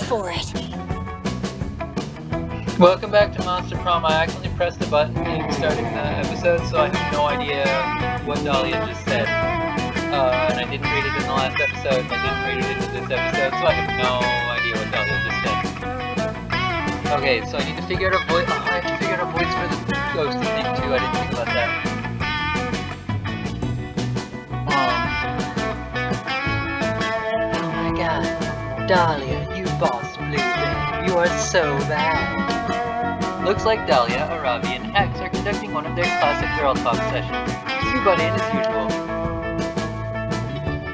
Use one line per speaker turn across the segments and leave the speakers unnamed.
for it.
Welcome back to Monster Prom. I accidentally pressed the button in starting the episode, so I have no idea what Dahlia just said. And I didn't read it in the last episode, and I didn't read it into this episode, so I have no idea what Dahlia just said. Okay, so I need to figure out a voice. Oh, I have to figure out a voice for the ghosty thing too. I didn't think about that. Oh my god. Dahlia, you boss blueberry. You are so bad. Looks like Dahlia, Aravi, and Hex are conducting one of their classic girl talk sessions. You butt in as usual.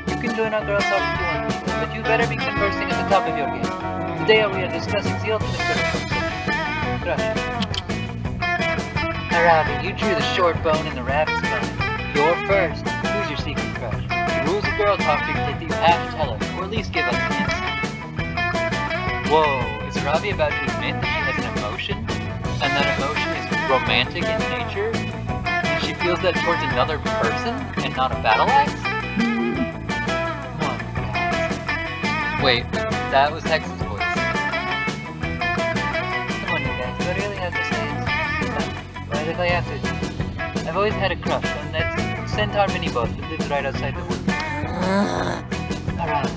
You can join our girl talk if you want to, but you better be conversing at the top of your game. Today we are discussing the ultimate girl talk session. Crush. Aravi, you drew the short bone and the rabbit's bone. You're first. Who's your secret crush? The rules of girl talk dictate that you have to tell us, or at least give us an answer. Whoa, is Aravi about to admit that she has an emotion? And that emotion is romantic in nature, and she feels that towards another person and not a battle axe? Come on, guys. Wait, that was Hex's voice. Come on, you guys, do I really have to say it? Why did I have to? I've always had a crush, and that's Centaur Minibus that lives right outside the woods. Aravi,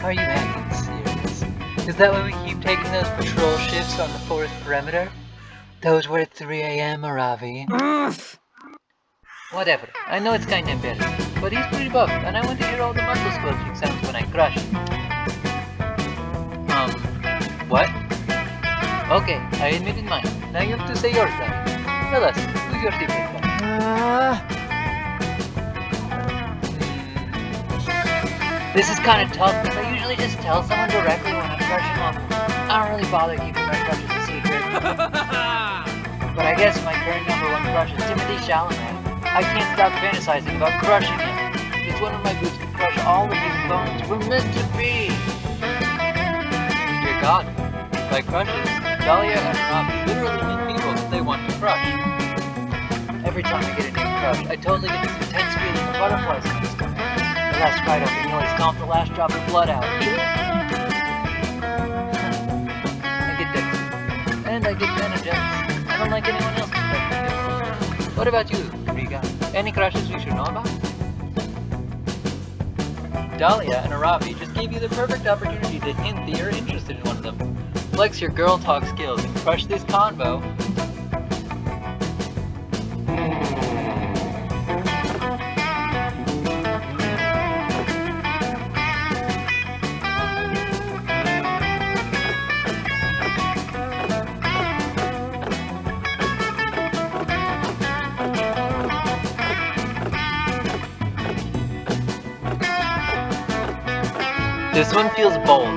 are you acting serious? Is that why we keep taking those patrol shifts on the forest perimeter? Those were at 3 a.m., Aravi. Whatever. I know it's kinda embarrassing, but he's pretty buff, and I want to hear all the muscle squelching sounds when I crush him. What? Okay, I admitted mine. Now you have to say yours, Daddy. Tell us, who's your secret crush? This is kinda tough, because I usually just tell someone directly when I'm crushing on them. I don't really bother keeping my crushes a secret. But I guess my current #1 crush is Timothy Chalamet. I can't stop fantasizing about crushing him. Just one of my boots can crush all of his bones. We're meant to be! Dear God, by crushes, Dahlia and Robbie literally meet people that they want to crush. Every time I get a new crush, I totally get this intense feeling of butterflies in my stomach. The last fight I can nearly stomp the last drop of blood out. I get that too. And I get kinda jealous. I don't like anyone else to crush me. What about you, Riga? Any crushes we should know about? Dahlia and Aravi just gave you the perfect opportunity to hint that you're interested in one of them. Flex your girl talk skills and crush this convo. This one feels bold,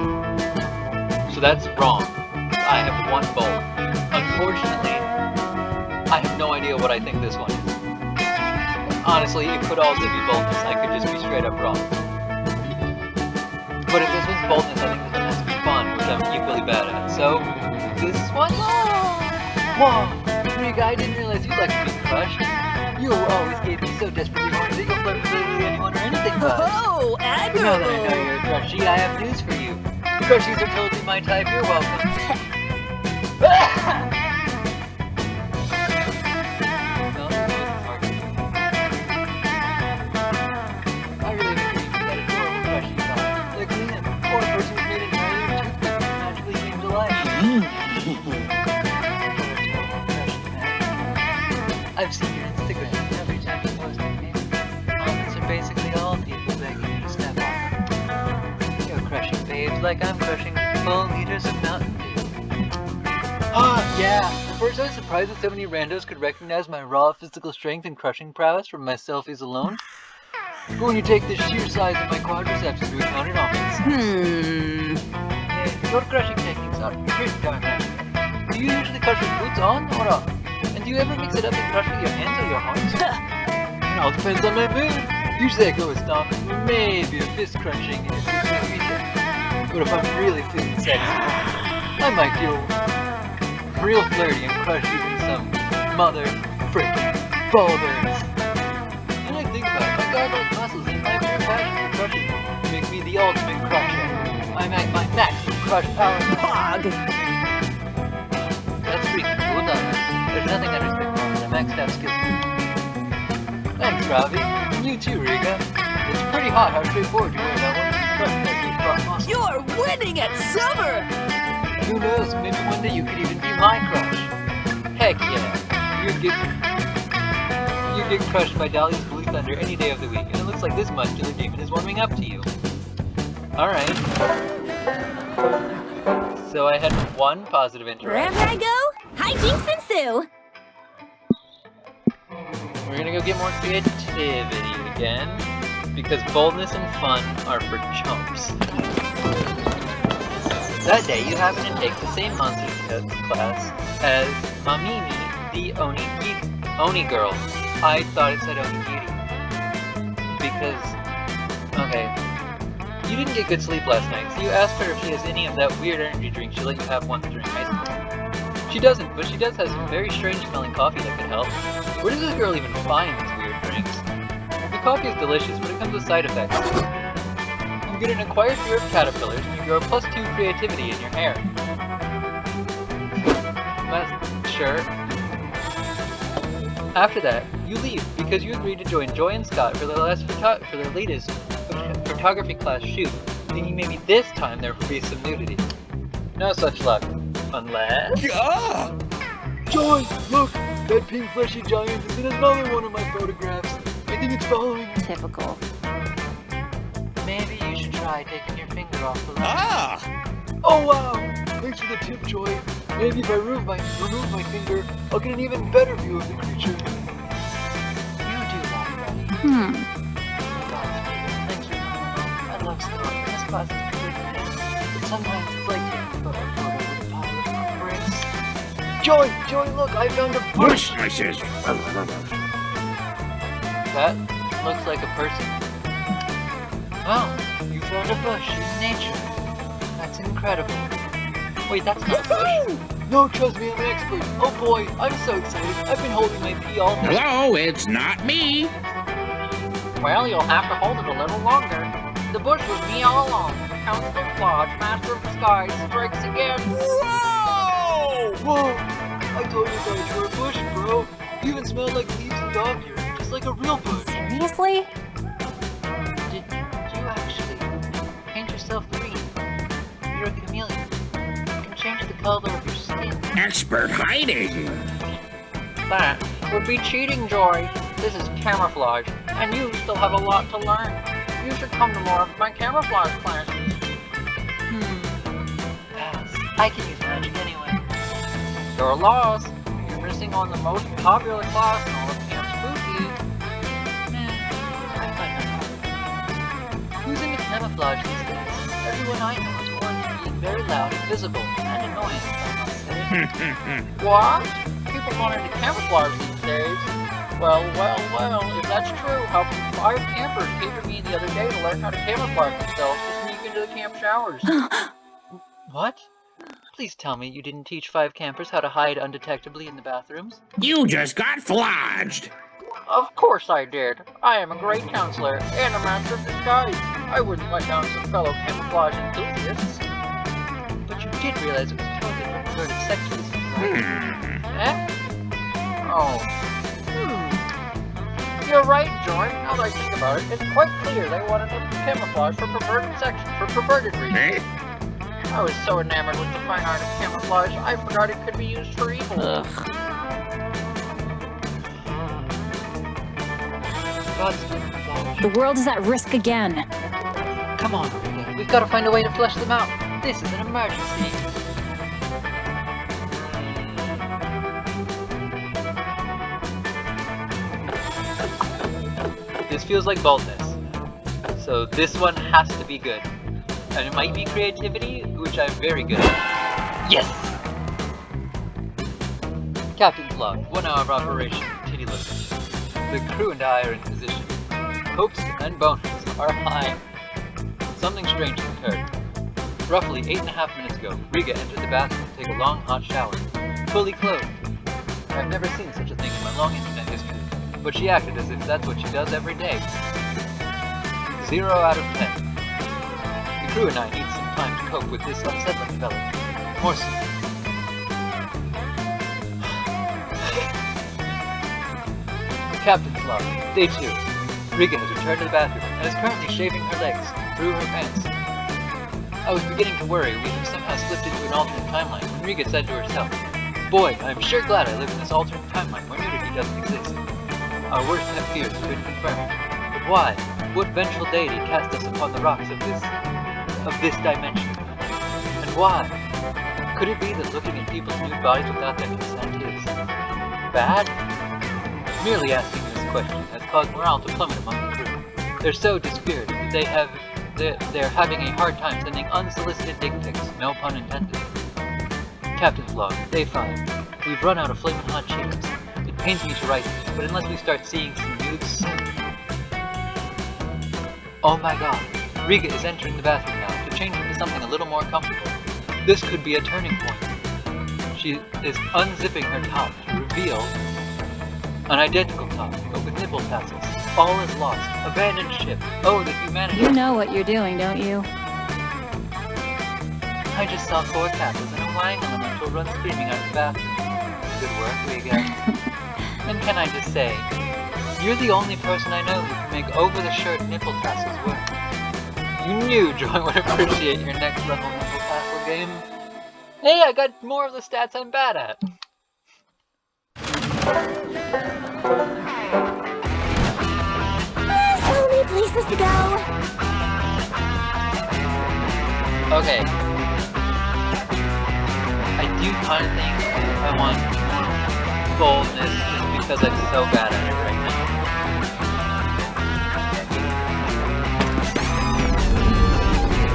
so that's wrong. I have one bold. Unfortunately, I have no idea what I think this one is. Honestly, it could also be boldness. I could just be straight up wrong. But if this one's boldness, I think this one has to be fun, which I'm equally bad at. So, this one? Whoa! Riga, I didn't realize you like to be crushed. You always gave me so desperately wanted that you'll flirt with literally anyone or anything but.
Oh,
But now that I know you're a crushie, I have news for you. Crushies are totally my type, you're welcome. I really agree with that adorable crushie vibe. Like Liam, or a person who's made entirely of toothpicks and magically came to life. I've seen your Instagram. Every time you post a meme, comments are basically all people begging you to step on them. You're crushing babes like I'm crushing full liters of Mountain Dew. Ah, yeah! At first I was surprised that so many randos could recognize my raw physical strength and crushing prowess from my selfies alone. But when you take the sheer size of my quadriceps into account, it all makes sense. Yeah, your crushing techniques are pretty darn magical. Do you usually crush with boots on or off? And do you ever mix it up and crush with your hands or your arms? It all depends on my mood. Usually I go with stomping, or maybe a fist crunching if it's a weekend. But if I'm really feeling sexy, I might feel real flirty and crush even some mother freaking boulders. And I think about it, my godlike muscles and my pure passion for crushing make me the ultimate crusher. I'm at my maximum crush power.
Pog!
That's freaking cool, Douglas. There's nothing I respect more than a maxed out skill. Thanks, Ravi. And you too, Riga. It's pretty hot how straightforward you were about wanting to crush that huge buff muscle.
You're winning at summer!
Who knows, maybe one day you could even be my crush. Heck yeah. You'd get crushed by Dahlia's Blue Thunder any day of the week, and it looks like this muscular demon is warming up to you. Alright. So I had one positive interaction.
Wherever I go, hijinks ensue!
We're gonna go get more creativity again, because boldness and fun are for chumps. That day, you happen to take the same monster class as Mamimi, the Oni girl. I thought it said Onigiri. Because, okay, you didn't get good sleep last night, so you asked her if she has any of that weird energy drink she let you have once during high school. She doesn't, but she does have some very strange smelling coffee that could help. Where does this girl even find these weird drinks? The coffee is delicious, but it comes with side effects. You get an acquired fear of caterpillars, and you grow +2 creativity in your hair. Sure. After that, you leave because you agreed to join Joy and Scott for their latest photography class shoot, thinking maybe this time there would be some nudity. No such luck, unless. Joy, look, that pink fleshy giant is in another one of my photographs. I think it's following.
Typical.
Maybe you should try taking your finger off the lens. Oh wow! Thanks for the tip, Joy. Maybe if I remove my finger, I'll get an even better view of the creature. You do that, buddy. Thanks for coming along. I love Scott. This class is pretty good. But sometimes it's like taking a photo with a pile of bricks. Joy, look! I found a bush!
I says.
That looks like a person. Wow, you found a bush in nature. That's incredible. Wait, that's not a bush. No, trust me, I'm an expert. Oh boy, I'm so excited. I've been holding my pee all day.
Hello, it's not me.
Well, you'll have to hold it a little longer. The bush was me all along. Camouflage, master of disguise, strikes again.
Whoa!
Whoa! I told you guys you were a bush, bro. You even smelled like leaves and dog urine, just like a real bush.
Seriously?
Did you actually paint yourself green? You're a chameleon. You can change the color of your skin.
Expert hiding.
That would be cheating, Joy. This is camouflage, and you still have a lot to learn. You should come to more of my camouflage classes. Pass. I can use magic anyway. You're lost. You're missing on the most popular class in all of Camp Spooky. I find that. Who's into camouflage these days? Everyone I know is more into being very loud and visible, and annoying, I must say. What? People aren't into camouflage these days? Well, if that's true, how come 5 campers came to me the other day to learn how to camouflage themselves to sneak into the camp showers? What? Please tell me you didn't teach 5 campers how to hide undetectably in the bathrooms?
You just got flodged.
Of course I did. I am a great counselor and a master of disguise. I wouldn't let down some fellow camouflage enthusiasts. But you did realize it was totally for perverted sex reasons, right? Eh? Oh. You're right, Joy. Now that I think about it, it's quite clear they wanted to camouflage for perverted reasons. I was so enamored with the fine art of camouflage, I forgot it could be used for evil.
The world is at risk again.
Come on, Rita. We've got to find a way to flush them out. This is an emergency. This feels like boldness. So this one has to be good. And it might be creativity, which I'm very good at. Yes! Captain's log, 1 hour of operation, titty looking. The crew and I are in position. Hopes and bonus are high. Something strange has occurred. Roughly 8.5 minutes ago, Riga entered the bathroom to take a long hot shower, fully clothed. I've never seen such a thing in my long internet history, but she acted as if that's what she does every day. 0 out of 10. The crew and I need some time to cope with this unsettling development. More so. Captain's log, Day 2. Rika has returned to the bathroom and is currently shaving her legs through her pants. I was beginning to worry we have somehow slipped into an alternate timeline when Rika said to herself, "Boy, I am sure glad I live in this alternate timeline where nudity doesn't exist." Our worst pet fears have been confirmed. But why? What vengeful deity cast us upon the rocks of this dimension? And why? Could it be that looking at people's nude bodies without their consent is bad? Merely asking this question has caused morale to plummet among the crew. They're so dispirited that they're having a hard time sending unsolicited dick pics, no pun intended. Captain's log, Day 5. We've run out of flamin' hot Cheetos. It pains me to write this, but unless we start seeing some nudes soon... Oh my god, Rika is entering the bathroom now to change into something a little more comfortable. This could be a turning point. She is unzipping her top to reveal an identical top, but with nipple tassels. All is lost. Abandoned ship. Oh, the humanity.
You know what you're doing, don't you?
I just saw 4 tassels and a Wang elemental run screaming out of the bathroom. Good work, Rika. And can I just say, you're the only person I know who can make over-the-shirt nipple tassels work. You knew Joy would appreciate your next level nipple tassel game. Hey, I got more of the stats I'm bad at.
So many places to go.
Okay. I do kind of think I want boldness just because I'm so bad at it right now.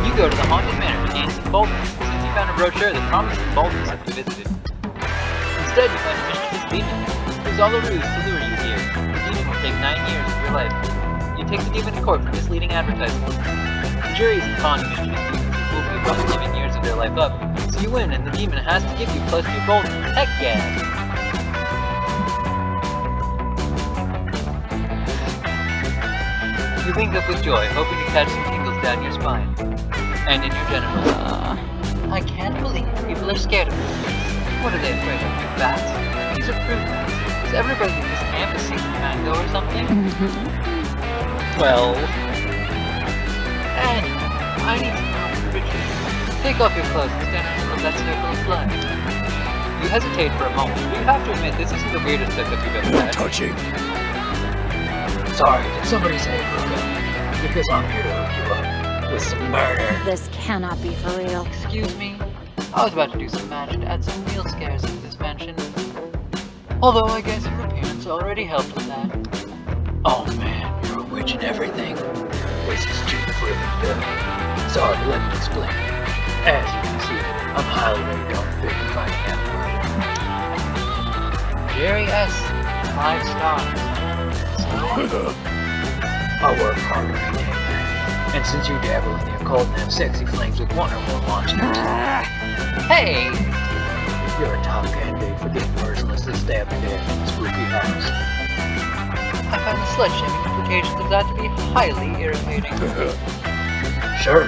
You go to the Haunted Manor to gain some boldness, since you found a brochure that promises boldness if you visited. Instead, you find a mischievous demon. It was all a ruse to lure you here. The demon will take 9 years of your life. You take the demon to court for misleading advertisements. The jury isn't fond of mischievous demons who will be about giving years of their life up, so you win and the demon has to give you +2 boldness. Heck yeah! You link up with Joy, hoping to catch some tingles down your spine. And in your genitals. I can't believe people are scared of this place. What are they afraid of? Big bats? These are fruit bats. Is everybody in this camp a secret mango or something? Well... Anyway, I need some help with ritual. Take off your clothes and stand under that circle of blood. You hesitate for a moment, but you have to admit this isn't the weirdest hookup you've ever had.
Touching.
Sorry, did somebody say hookup? Because I'm here to hook you up with some murder.
This cannot be for real.
Excuse me? I was about to do some magic to add some real scares into this mansion. Although I guess your appearance already helped with that. Oh man, you're a witch and everything. This is too friggin' good. Sorry, let me explain. As you can see, I'm highly rated on big finding out murder. Jerry S. 5 stars. So, I work hard to maintain that. And since you dabble in the occult and have sexy flings with one or more monsters. Hey! You're a top candidate for getting mercilessly stabbed to death in a spooky house. I find the slut-shaming implications of that to be highly irritating. Sure,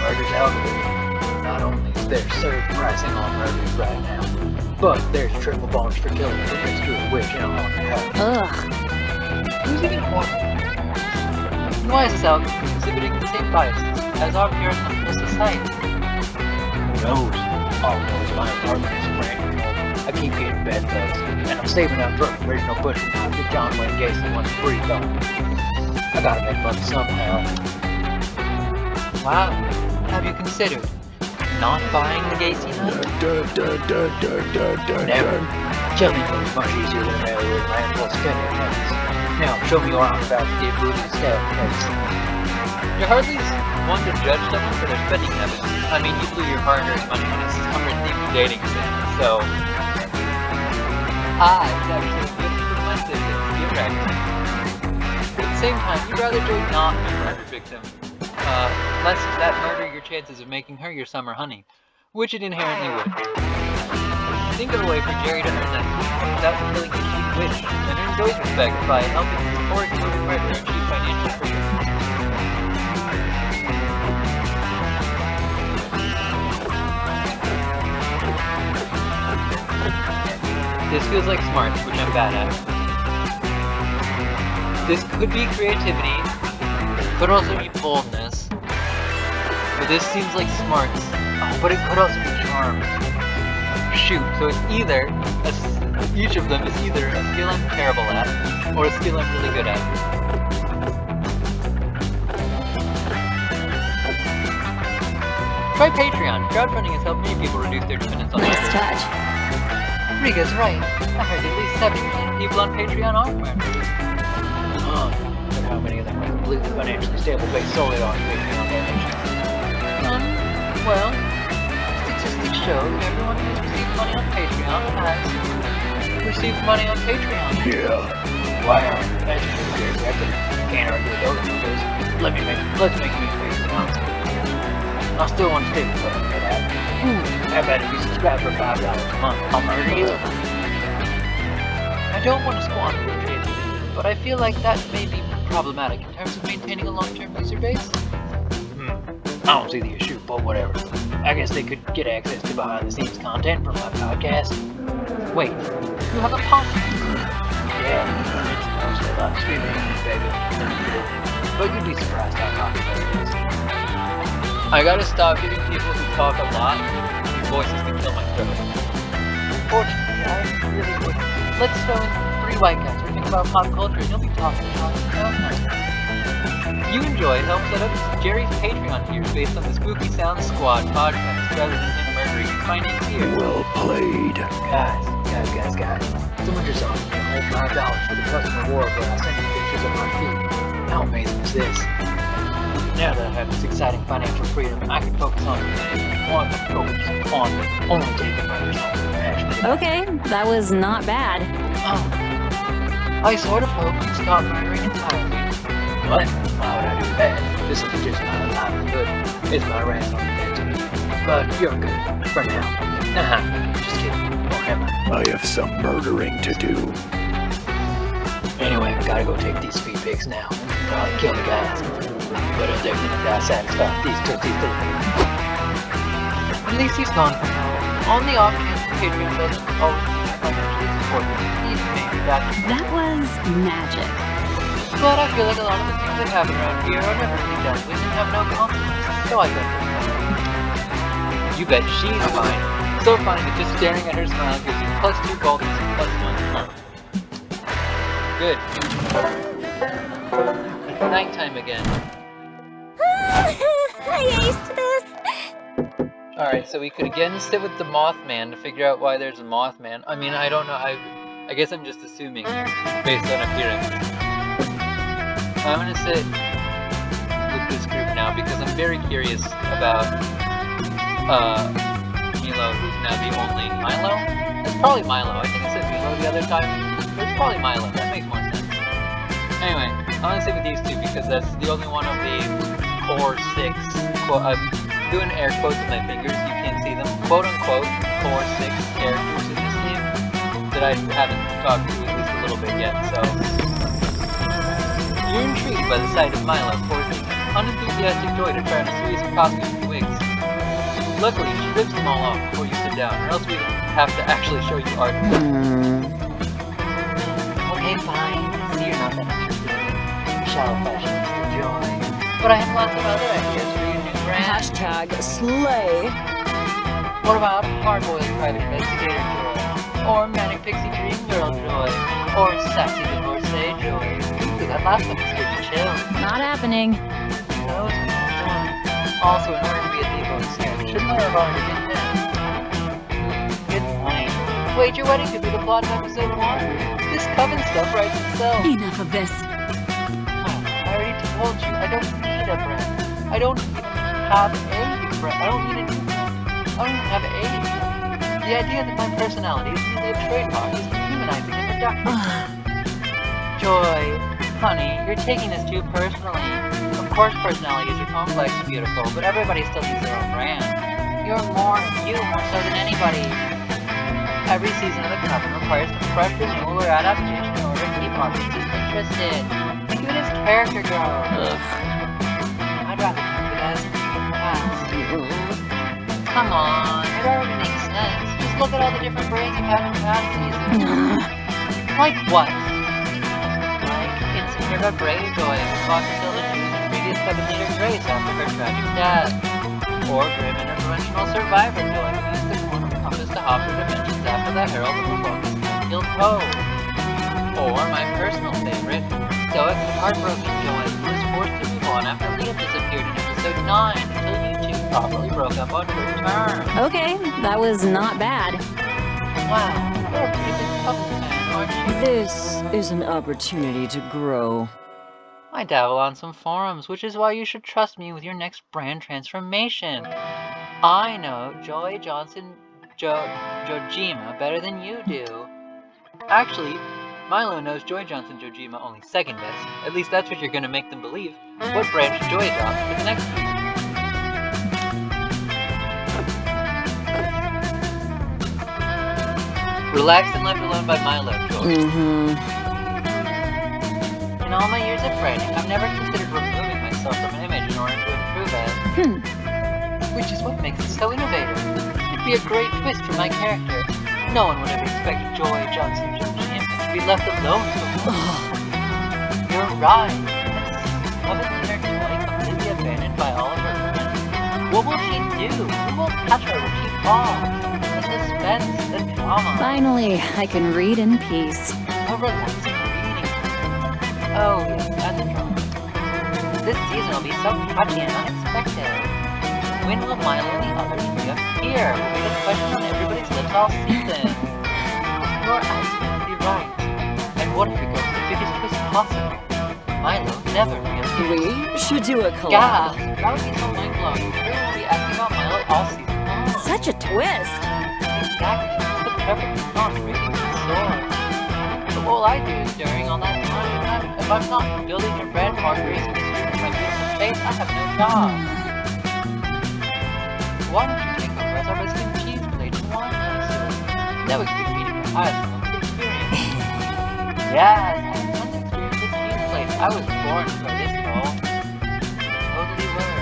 murder's algorithm. Not only is there surge pricing on murders right now, but there's triple bonus for killing a promiscuous witch in a haunted house.
Ugh.
Who's even haunted? And why is this algorithm exhibiting the same biases as our puritanical society? Who knows? All I know is my apartment is brand new. I keep getting bed bugs, and I'm saving up for original butcher knives that John Wayne Gacy once breathed on. I gotta make money somehow. Wow, have you considered not buying the Gacy knife? Never. Killing them is much easier than a with landful spending habits. Now, show me your arm about to get booty instead. You're hardly one to judge someone for their spending habits. I mean, you blew your hard-earned money on a summer-themed dating thing, so... I would actually feel defensive if you're right. But at the same time, you'd rather Joy not be a murder victim. Less that murder your chances of making her your summer honey, which it inherently would. Think of a way for Jerry to earn that without killing his sweet witch, and earn Joy's respect by helping his poor devoted murderer achieve financial freedom. This feels like smarts, which I'm bad at. This could be creativity, could also be boldness. But this seems like smarts. Oh, but it could also be charm. Shoot, so it's either, each of them is either a skill I'm terrible at, or a skill I'm really good at. Try Patreon. Crowdfunding has helped many people reduce their dependence on
Nice
others.
touch.
Riga's right. I heard at least 70% of people on Patreon are members. Oh, but how many of them are completely financially stable based solely on Patreon donations? Well, statistics show that everyone who's received money on Patreon has received money on Patreon.
Yeah.
Wow, that's pretty good. Can't argue with those numbers. Let's make me Patreon. I still want to stay with what I'm good at. How about if you subscribe for $5 a month? I'll murder you. I don't want to squander your creativity, but I feel like that may be problematic in terms of maintaining a long-term user base. I don't see the issue, but whatever. I guess they could get access to behind-the-scenes content from my podcast. Wait, you have a podcast? Yeah, it's mostly about streaming, baby. But you'd be surprised how popular it is. I gotta stop giving people who talk a lot these voices to kill my throat. Fortunately, I really would. Let's throw in 3 white guys who think about pop culture and you'll be talking about it. You enjoy help set up Jerry's Patreon tiers based on the Spooky Sound Squad podcast rather than him murdering his financiers.
Well played.
Guys. Someone just offered me a whole $5 for the customer war where I sent you pictures of my feet. How amazing is this? Now that I have this exciting financial freedom, I can focus on only taking my personal.
Okay, that was not bad.
I sort of hope you stop murdering entirely. What? Why would I do that? This is just my livelihood. It's my rant on identity. But you're good. For now. Just kidding. Whatever.
I have some murdering to do.
Anyway, I gotta go take these feed pics now. Probably kill the guys. But if they're gonna die satisfied, these tootsies do. At least he's gone for now. On the off chance the Patreon doesn't financially support me, he's maybe back.
That was magic.
But I feel like a lot of the things that happen around here are never really done with and have no consequences, so I go for it. You bet she's fine. So fine that just staring at her smile gives you +2 gold and +1 fun. Good. It's nighttime again.
I aced this.
Alright, so we could again sit with the Mothman to figure out why there's a Mothman. I mean, I don't know. I guess I'm just assuming based on appearance. I'm gonna sit with this group now because I'm very curious about Milo, who's now the only Milo? It's probably Milo. I think I said Milo the other time. But it's probably Milo. That makes more sense. Anyway, I'm gonna sit with these two because that's the only one of the core 6. I'm doing air quotes with my fingers. You can't see them. Quote unquote core 6 characters in this game that I haven't talked to at least a little bit yet. So you're intrigued by the sight of Milo forcing unenthusiastic joy to try on a series of costumes and wigs. Luckily, she rips them all off before you sit down, or else we have to actually show you art. Okay, fine. See, you're not that interested in shallow fashionista joy. But I have lots of other ideas for your new brand.
Hashtag slay.
What about hard-boiled private investigator joy? Or manic pixie dream girl joy? Or sassy divorcee joy? Ooh, that last one is pretty chill.
Not happening.
Those are done. Also, in order to be a divorcee, shouldn't I have already been there? Good point. Wait, your wedding could be the plot of episode 1. This coven stuff writes itself.
Enough of this.
I already told you, I don't need a brand. I don't even have a brand. I don't need a new brand. I don't even have a brand. The idea that my personality is merely a trademark is dehumanizing and reductive. Joy, honey, you're taking this too personally. Of course personalities are complex and beautiful, but everybody still needs their own brand. You're more so than anybody. Every season of the coven requires some fresh renewal or adaptation in order to keep audiences interested. Think of it as character growth. I'd rather keep it as the past. Come on, it already makes sense. Just look at all the different brains you've had in past seasons. Like what? Like Insecure Brave Joy, who fought to fill the shoes of previous 7-leader Grace after her tragic death. Or Grim Interdimensional Survivor Joy, who used the quantum compass to hop through dimensions after the Herald of the Locust killed Poe. Or my personal favorite, Stoic and Heartbroken Joy, who was forced to move on after Liam disappeared in episode 9 until you two properly broke up on good terms.
Okay, that was not bad.
Wow, you're a pretty big couple fan, aren't you?
This is an opportunity to grow.
I dabble on some forums, which is why you should trust me with your next brand transformation. I know Joy Johnson Jojima better than you do. Actually, Milo knows Joy Johnson Jojima only second best. At least that's what you're gonna make them believe. What brand should Joy adopt for the next season? Relaxed and left alone by Milo, Joy. In all my years of branding, I've never considered removing myself from an image in order to improve it. Which is what makes it so innovative. It'd be a great twist for my character. No one would ever expect Joy Johnson Jojima to be left alone for once. You're right. This 7-leader Joy completely abandoned by all of her friends. What will she do? Who will catch her when she falls? The suspense, the drama.
Finally, I can read in peace.
A relaxing reading. Oh, yes, and the drama. This season will be so touchy and unexpected. When will Milo and the others reappear? Will be the question on everybody's lips all season. You're absolutely right. And what if we go for the biggest twist possible? Milo never reappears.
We should do a collab.
Yeah, that would be so mind-blowing. Everyone will be asking about Milo all season long.
Such a twist.
Exactly, it's the perfect response rating to soar. So what will I do during all that time? If I'm not building your brand markers and distributing my beautiful face, I have no job. Why don't you take over as our resident cheese plate and wine connoisseur? That would be meeting your eyes from the experience. Yes, I have tons of experience with cheese plates. I was born for this role. Totally were.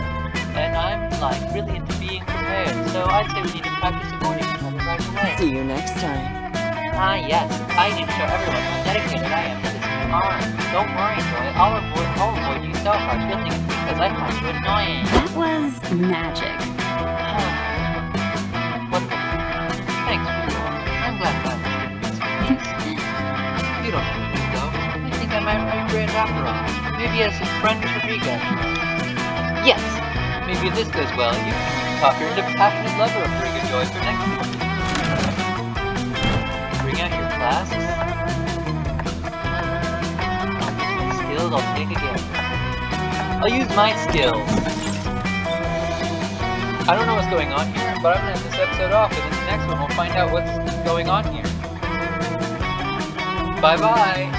And I'm like really into being prepared, so I'd say we need to practice supporting each other right away.
See you next time.
Ah yes, I need to show everyone how dedicated I am to this new art. Don't worry, Joy, I'll avoid you so hard feeling it because I find you annoying.
That was magic.
Thanks, Rudolph. I'm glad I was You don't have to go. I think I might write brand after all. Maybe as a friend to Riga. Yes! Maybe if this goes well, you can talk her into passionate lover of Riga Joy for next month. Bring out your classes. My skills I'll take again. I'll use my skills. I don't know what's going on here, but I'm gonna end this episode off, and in the next one we'll find out what's going on here. Bye bye!